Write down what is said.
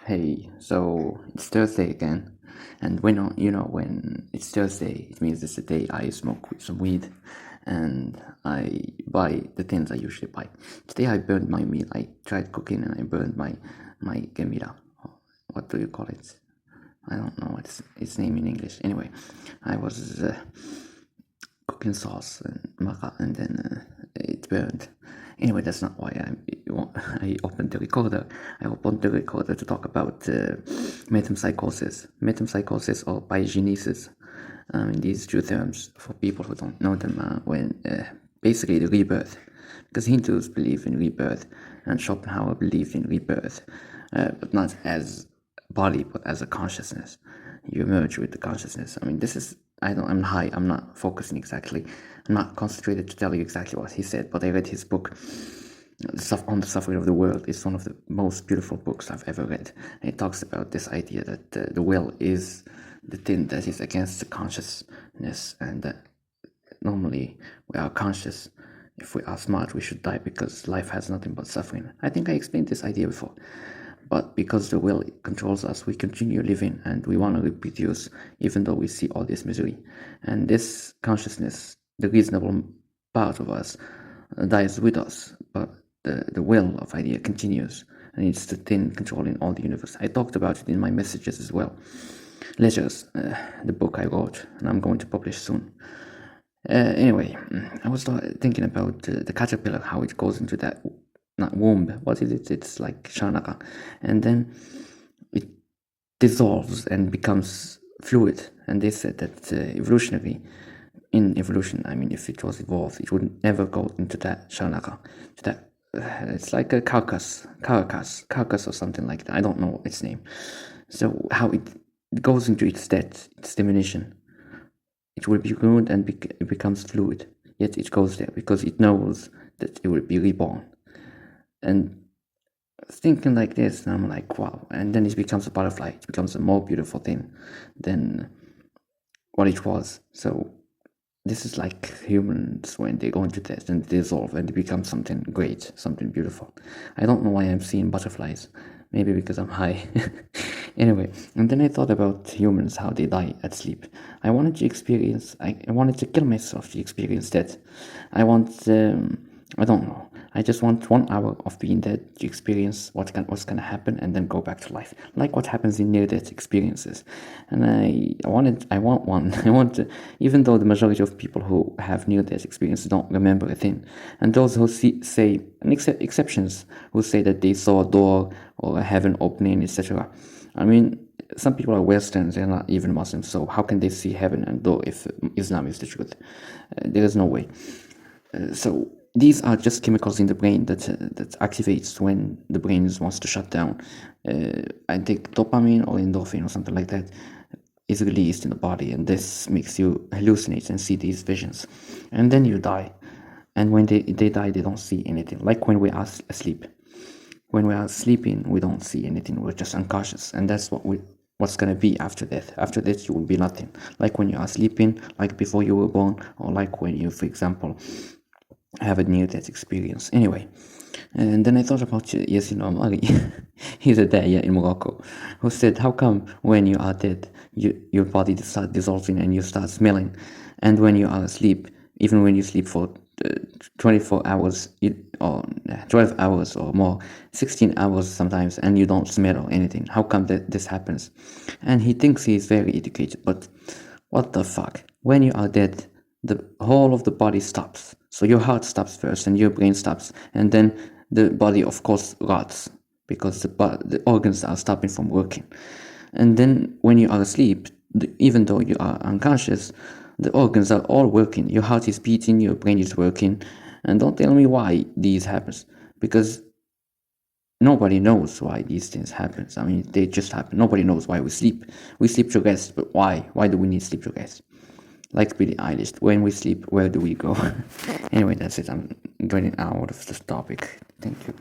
Hey, so it's Thursday again, and when it's Thursday, it means it's the day I smoke some weed, and I buy the things I usually buy. Today I burned my meat. I tried cooking and I burned my gemira. What do you call it? I don't know what's its name in English. Anyway, I was cooking sauce and maca, and then it burned. Anyway, that's not why I opened the recorder. I opened the recorder to talk about metempsychosis or biogenesis. These two terms, for people who don't know them, basically the rebirth. Because Hindus believe in rebirth, and Schopenhauer believed in rebirth, but not as body, but as a consciousness. You merge with the consciousness. I'm high. I'm not focusing exactly. I'm not concentrated to tell you exactly what he said, but I read his book, On the Suffering of the World. It's one of the most beautiful books I've ever read. And it talks about this idea that the will is the thing that is against the consciousness, and that normally we are conscious. If we are smart, we should die because life has nothing but suffering. I think I explained this idea before. But because the will controls us, we continue living and we want to reproduce, even though we see all this misery. And this consciousness, the reasonable part of us, dies with us, but the will of idea continues, and it's the thing controlling all the universe. I talked about it in my messages as well. Leisures, the book I wrote, and I'm going to publish soon. Anyway, I was thinking about the caterpillar, how it goes into that womb. What is it? It's like shanaka, and then it dissolves and becomes fluid. And they said that in evolution, if it was evolved, it would never go into that shanaka, to that it's like a carcass or something like that. I don't know its name. So how it goes into its death, its diminution, it will be ruined and it becomes fluid. Yet it goes there because it knows that it will be reborn. And thinking like this, and I'm like, wow. And then it becomes a butterfly. It becomes a more beautiful thing than what it was. So this is like humans when they go into death and dissolve and they become something great, something beautiful. I don't know why I'm seeing butterflies. Maybe because I'm high. Anyway, and then I thought about humans, how they die at sleep. I wanted to kill myself to experience that. I don't know. I just want 1 hour of being dead to experience what's gonna happen and then go back to life, like what happens in near-death experiences. And I want one. Even though the majority of people who have near-death experiences don't remember a thing, and those who say, exceptions, who say that they saw a door or a heaven opening, etc. Some people are Westerns, they're not even Muslims, so how can they see heaven and door if Islam is the truth? There is no way. So these are just chemicals in the brain that activates when the brain wants to shut down. I think dopamine or endorphin or something like that is released in the body, and this makes you hallucinate and see these visions. And then you die. And when they die, they don't see anything. Like when we are asleep. When we are sleeping, we don't see anything. We're just unconscious. And that's what's going to be after death. After death, you will be nothing. Like when you are sleeping, like before you were born, or like when you, for example, have a near-death experience. Anyway, and then I thought about Yasin Omari. He's a da'iyah in Morocco, who said, how come when you are dead, your body starts dissolving and you start smelling, and when you are asleep, even when you sleep for 24 hours or 12 hours or more, 16 hours sometimes, and you don't smell or anything? How come that this happens? And he thinks he is very educated, but what the fuck? When you are dead, the whole of the body stops. So your heart stops first and your brain stops, and then the body of course rots because the organs are stopping from working. And then when you are asleep, even though you are unconscious, the organs are all working. Your heart is beating, your brain is working. And don't tell me why these happens, because nobody knows why these things happen. They just happen. Nobody knows why we sleep. We sleep to rest, but why? Why do we need sleep to rest? Like Billie Eilish, when we sleep, where do we go? Anyway, that's it. I'm getting out of this topic. Thank you.